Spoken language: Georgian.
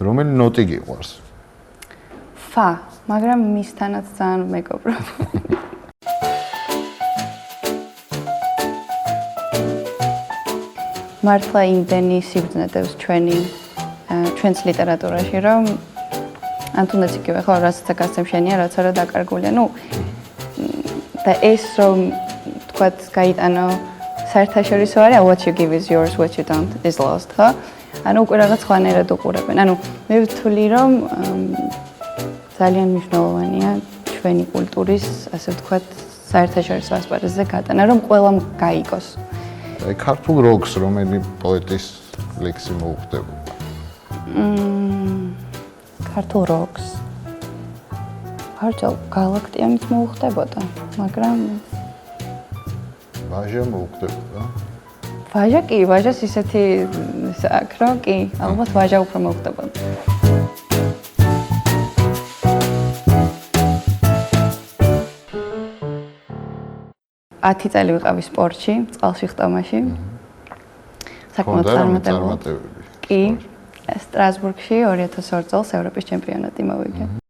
რომელი ნოტი გიყვარს? Фа, მაგრამ მისთანაც ძალიან მეგობრობ. მართლა იმდენი სიბრძნედებს ჩვენს ლიტერატურაში, რომ ან თუნდაც იგივე ხო, რასაც გასცემშენია, რაც არა დაკარგულია. და ეს რომ თქვათ გაიტანო საერთაშორისო არის what you give is yours, what you don't is lost, ხო? ანუ უკვე რაღაც ხვანერად უყურებენ. ანუ მე ვთვლი რომ ძალიან მნიშვნელოვანია ჩვენი კულტურის, ასე ვთქვათ, საერთაშორისო ასპარეზზე გატანა, რომ ყველამ გაიგოს. აი ქართულ როკს რომელი პოეტის ლექსი მოუხდება? ქართულ როკს. ხარჯალ გალაქტიამიც მოუხდებოდა, მაგრამ ვაჟა მოუხდებოდა. ვაჟა კი, ვაჟას ისეთი აქ რო კი, ალბათ ვაჟა უფრო მოუხდებოდა. ათი წელი ვიყავი სპორტში, წყალში ხტომაში. საკმაოდ წარმატებული. კი, სტრასბურგში 2002 წელს ევროპის ჩემპიონატი მოვიგე.